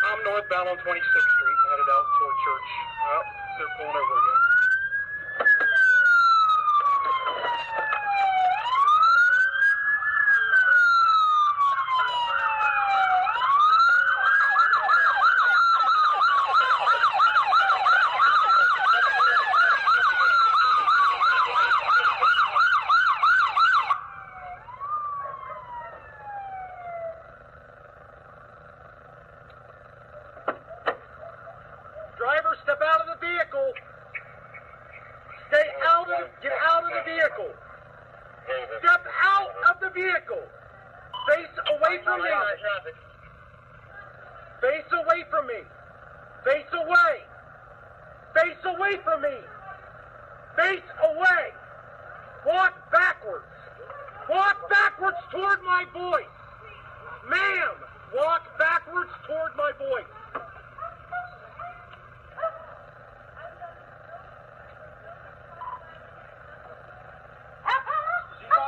I'm northbound on 26th Street, headed out toward church. They're pulling over again. Driver, step out of the vehicle. Get out of the vehicle. Step out of the vehicle. Face away from me. Face away from me. Face away. Face away from me. Face away. Walk backwards. Walk backwards toward my voice. Ma'am, walk backwards toward my voice.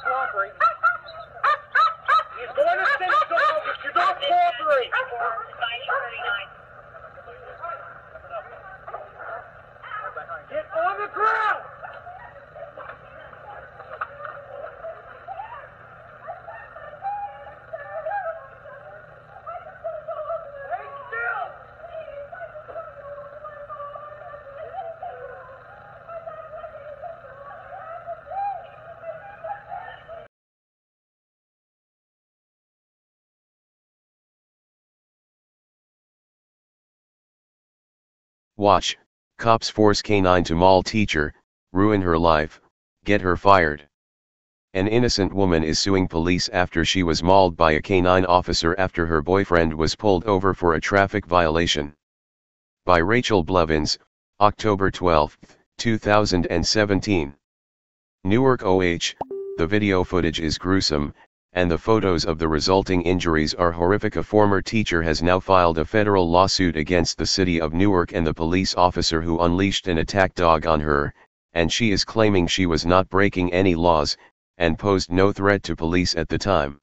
Cooperate. He's going to say so, but you don't cooperate. Get on the ground. Stay still. Watch, cops force K9 to maul teacher, ruin her life, get her fired. An innocent woman is suing police after she was mauled by a K9 officer after her boyfriend was pulled over for a traffic violation. By Rachel Blevins, October 12, 2017. Newark OH, the video footage is gruesome, and the photos of the resulting injuries are horrific. A former teacher has now filed a federal lawsuit against the city of Newark and the police officer who unleashed an attack dog on her, and she is claiming she was not breaking any laws, and posed no threat to police at the time.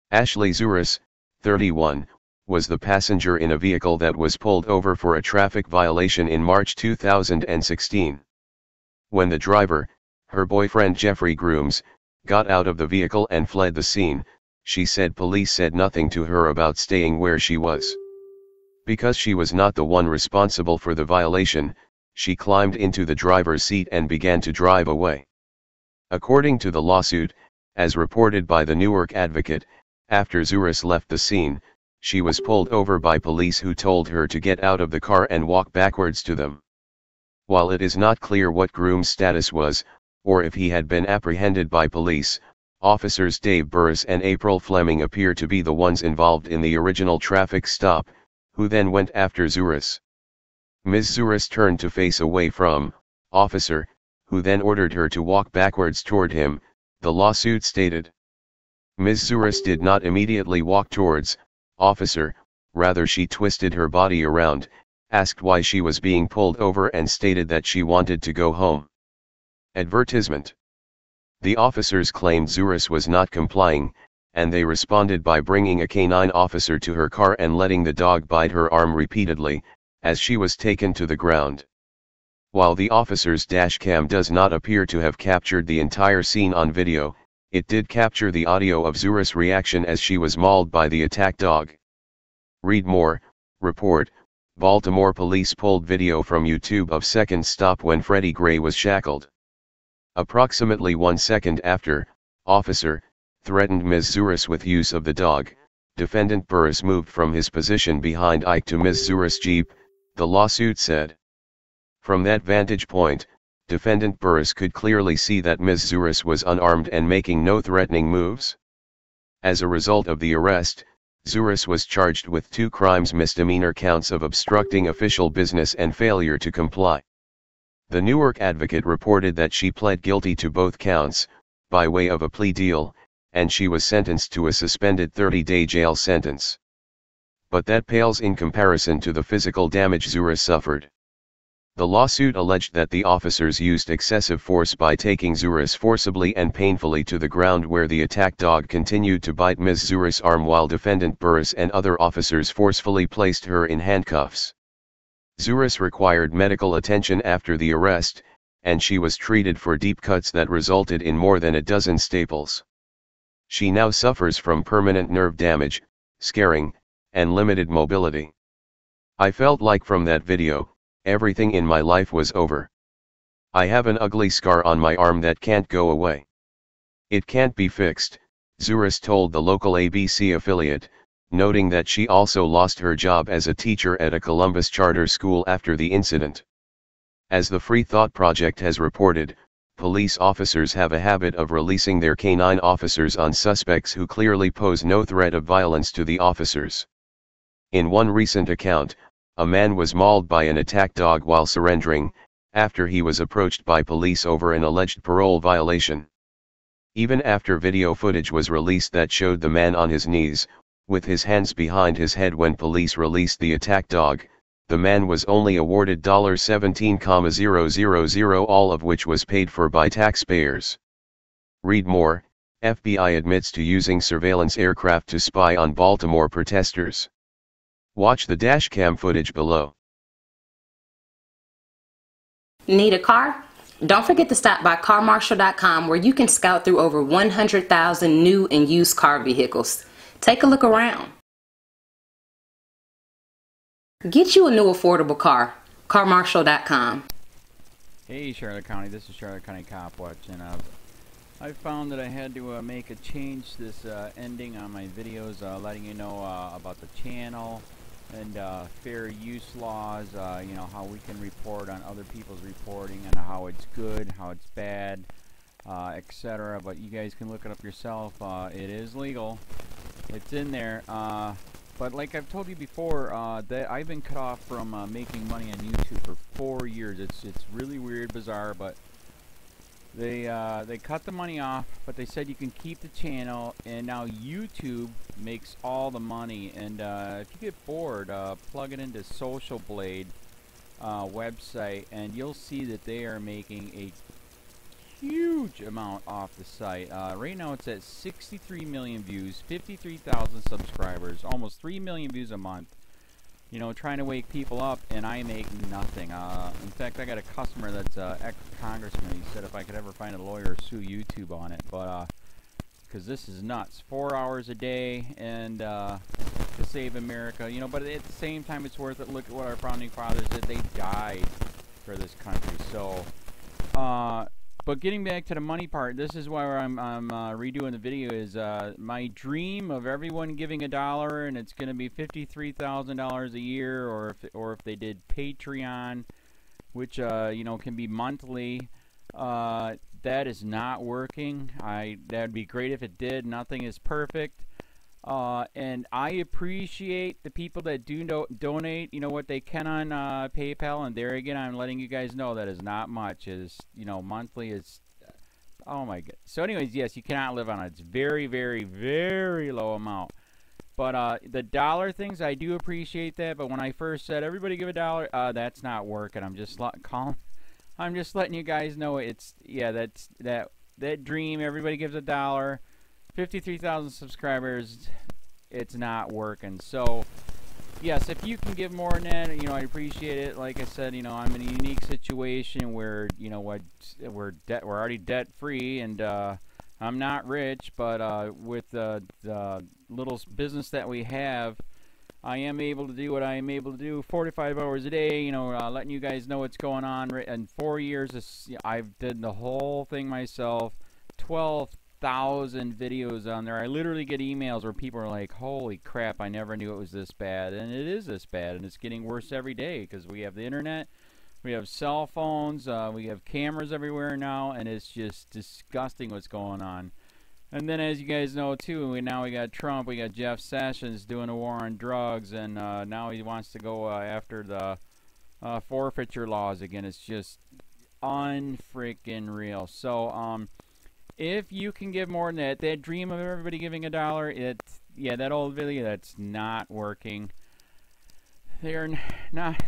Ashley Zuras, 31, was the passenger in a vehicle that was pulled over for a traffic violation in March 2016. When the driver, her boyfriend Jeffrey Grooms, got out of the vehicle and fled the scene, she said police said nothing to her about staying where she was. Because she was not the one responsible for the violation, she climbed into the driver's seat and began to drive away. According to the lawsuit, as reported by the Newark Advocate, after Zuras left the scene, she was pulled over by police who told her to get out of the car and walk backwards to them. While it is not clear what Groom's status was, or if he had been apprehended by police, officers Dave Burris and April Fleming appear to be the ones involved in the original traffic stop, who then went after Zuras. Ms. Zuras turned to face away from officer, who then ordered her to walk backwards toward him, the lawsuit stated. Ms. Zuras did not immediately walk towards officer, rather she twisted her body around, asked why she was being pulled over and stated that she wanted to go home. Advertisement. The officers claimed Zuras was not complying, and they responded by bringing a K9 officer to her car and letting the dog bite her arm repeatedly, as she was taken to the ground. While the officer's dashcam does not appear to have captured the entire scene on video, it did capture the audio of Zuras' reaction as she was mauled by the attack dog. Read more, report, Baltimore police pulled video from YouTube of second stop when Freddie Gray was shackled. Approximately 1 second after, officer, threatened Ms. Zuras with use of the dog, defendant Burris moved from his position behind Ike to Ms. Zuras' Jeep, the lawsuit said. From that vantage point, Defendant Burris could clearly see that Ms. Zuras was unarmed and making no threatening moves. As a result of the arrest, Zuras was charged with 2 crimes misdemeanor counts of obstructing official business and failure to comply. The Newark Advocate reported that she pled guilty to both counts, by way of a plea deal, and she was sentenced to a suspended 30-day jail sentence. But that pales in comparison to the physical damage Zuras suffered. The lawsuit alleged that the officers used excessive force by taking Zuras forcibly and painfully to the ground, where the attack dog continued to bite Ms. Zuras' arm while Defendant Burris and other officers forcefully placed her in handcuffs. Zuras required medical attention after the arrest, and she was treated for deep cuts that resulted in more than a dozen staples. She now suffers from permanent nerve damage, scarring, and limited mobility. I felt like from that video, everything in my life was over. I have an ugly scar on my arm that can't go away. It can't be fixed, Zuras told the local ABC affiliate, noting that she also lost her job as a teacher at a Columbus charter school after the incident. As the Free Thought Project has reported, police officers have a habit of releasing their canine officers on suspects who clearly pose no threat of violence to the officers. In one recent account, a man was mauled by an attack dog while surrendering, after he was approached by police over an alleged parole violation. Even after video footage was released that showed the man on his knees, with his hands behind his head when police released the attack dog, the man was only awarded $17,000, all of which was paid for by taxpayers. Read more: FBI admits to using surveillance aircraft to spy on Baltimore protesters. Watch the dashcam footage below. Need a car? Don't forget to stop by carmarshal.com, where you can scout through over 100,000 new and used car vehicles. Take a look around. Get you a new affordable car. carmarshal.com. Hey Charlotte County, this is Charlotte County COPWATCH, and I found that I had to make a change this ending on my videos, letting you know about the channel and fair use laws, you know, how we can report on other people's reporting and how it's good, how it's bad, etc. But you guys can look it up yourself. It is legal. It's in there. But like I've told you before, that I've been cut off from making money on YouTube for 4 years. It's really weird, bizarre, but they cut the money off, but they said you can keep the channel, and now YouTube makes all the money. And if you get bored, plug it into Social Blade website, and you'll see that they are making a huge amount off the site. Right now it's at 63 million views, 53,000 subscribers, almost 3 million views a month. You know, trying to wake people up, and I make nothing. In fact, I got a customer that's ex-congressman. He said if I could ever find a lawyer, sue YouTube on it. But because this is nuts. 4 hours a day, and to save America. You know, but at the same time, it's worth it. Look at what our founding fathers did. They died for this country. So, but getting back to the money part, this is why I'm redoing the video. Is my dream of everyone giving $1, and it's going to be $53,000 a year, or if they did Patreon, which you know, can be monthly. That is not working. That'd be great if it did. Nothing is perfect. And I appreciate the people that do donate, you know, what they can on PayPal. And there again, I'm letting you guys know that is not much. Is, you know, monthly is, oh my god. So anyways, yes, you cannot live on it. It's very, very, very low amount. But the dollar things, I do appreciate that. But when I first said everybody give $1, that's not working. I'm just letting you guys know it's, yeah, that's that dream. Everybody gives $1. 53,000 subscribers, it's not working. So yes, if you can give more than that, you know, I appreciate it. Like I said, you know, I'm in a unique situation where, you know, we're already debt free, and I'm not rich, but with the little business that we have, I am able to do what I am able to do 45 hours a day, you know, letting you guys know what's going on. In 4 years, I've did the whole thing myself. 12,000 videos on there. I literally get emails where people are like, holy crap, I never knew it was this bad. And it is this bad, and it's getting worse every day because we have the internet, We have cell phones. We have cameras everywhere now, and it's just disgusting what's going on. And then, as you guys know, too, we got Trump. We got Jeff Sessions doing a war on drugs, and now he wants to go after the forfeiture laws again. It's just unfreaking real. So, if you can give more than that dream of everybody giving $1, yeah, that old video, that's not working. They're not.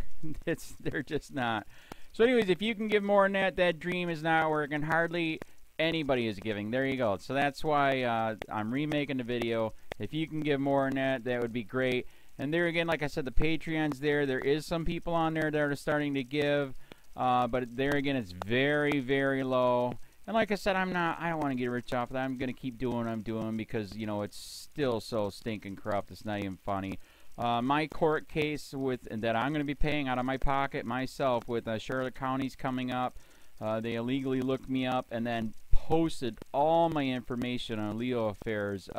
They're just not. So anyways, if you can give more than that dream is not working. Hardly anybody is giving. There you go. So that's why I'm remaking the video. If you can give more than that would be great. And there again, like I said, the Patreon's there. There is some people on there that are starting to give. But there again, it's very, very low. And like I said, I don't want to get rich off of that. I'm going to keep doing what I'm doing because, you know, it's still so stinking corrupt. It's not even funny. My court case that I'm going to be paying out of my pocket myself with Charlotte County's coming up. They illegally looked me up and then posted all my information on LEOAFFAIRS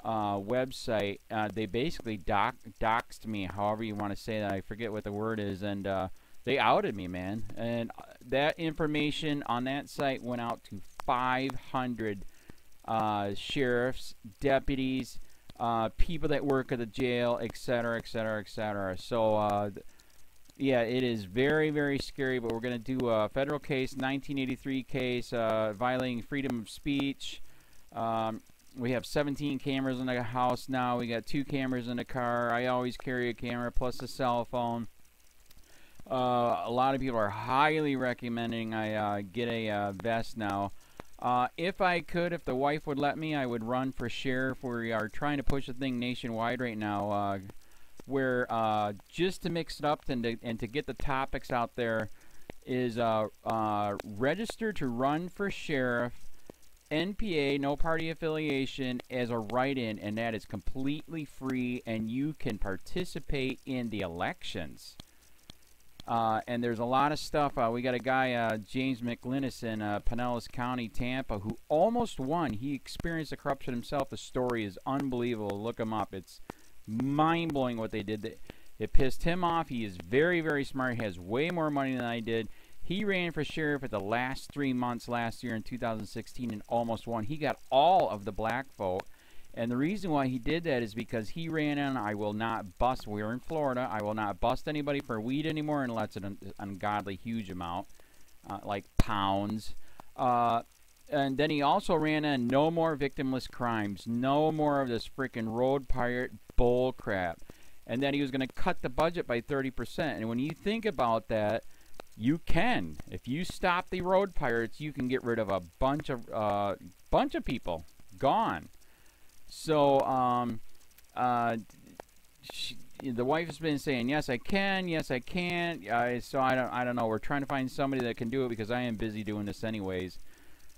website. They basically doxed me, however you want to say that. I forget what the word is, and they outed me, man. And that information on that site went out to 500 sheriffs, deputies, people that work at the jail, etc., etc., etc. So, yeah, it is very, very scary, but we're going to do a federal case, 1983 case, violating freedom of speech. We have 17 cameras in the house now. We got 2 cameras in the car. I always carry a camera plus a cell phone. A lot of people are highly recommending I get a vest now. If I could, if the wife would let me, I would run for sheriff. We are trying to push the thing nationwide right now, where just to mix it up and to get the topics out there is register to run for sheriff, NPA, no party affiliation, as a write-in, and that is completely free, and you can participate in the elections. And there's a lot of stuff. We got a guy, James McLinnis in Pinellas County, Tampa, who almost won. He experienced the corruption himself. The story is unbelievable. Look him up. It's mind-blowing what they did. It pissed him off. He is very, very smart. He has way more money than I did. He ran for sheriff at the last 3 months last year in 2016 and almost won. He got all of the black vote. And the reason why he did that is because he ran on, I will not bust, we're in Florida, I will not bust anybody for weed anymore unless it's an ungodly huge amount, like pounds. And then he also ran on no more victimless crimes, no more of this freaking road pirate bull crap. And then he was going to cut the budget by 30%. And when you think about that, you can. If you stop the road pirates, you can get rid of a bunch of people. Gone. So, the wife has been saying, yes, I can, yes, I can't. So I don't know. We're trying to find somebody that can do it because I am busy doing this anyways.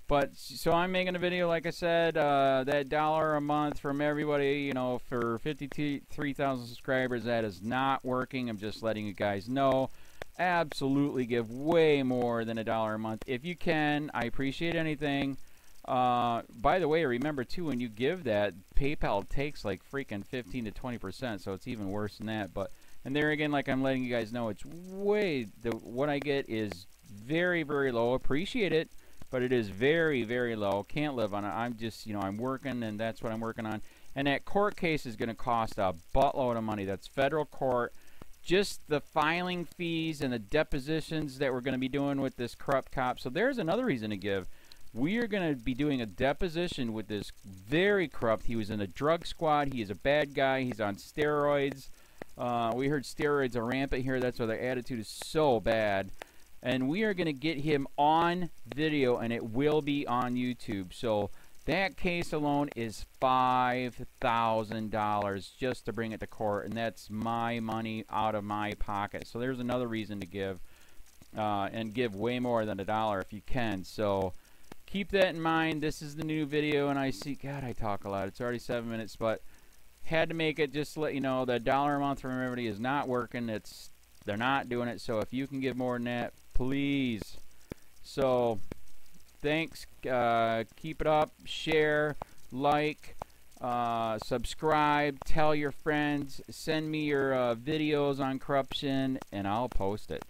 But, so I'm making a video, like I said, that $1 a month from everybody, you know, for 53,000 subscribers, that is not working. I'm just letting you guys know. Absolutely give way more than $1 a month. If you can, I appreciate anything. By the way, remember too, when you give that, PayPal takes like freaking 15 to 20%, so it's even worse than that. But, and there again, like I'm letting you guys know, it's way, what I get is very, very low. Appreciate it, but it is very, very low. Can't live on it. I'm just, you know, I'm working, and that's what I'm working on. And that court case is going to cost a buttload of money. That's federal court. Just the filing fees and the depositions that we're going to be doing with this corrupt cop. So there's another reason to give. We are going to be doing a deposition with this very corrupt. He was in a drug squad. He is a bad guy. He's on steroids. We heard steroids are rampant here. That's why their attitude is so bad. And we are going to get him on video, and it will be on YouTube. So that case alone is $5,000 just to bring it to court, and that's my money out of my pocket. So there's another reason to give, and give way more than $1 if you can. So keep that in mind. This is the new video, and I see, God, I talk a lot. It's already 7 minutes, but had to make it just to let you know that $1 a month from everybody is not working. They're not doing it. So if you can give more than that, please. So thanks. Keep it up. Share, like, subscribe, tell your friends, send me your videos on corruption, and I'll post it.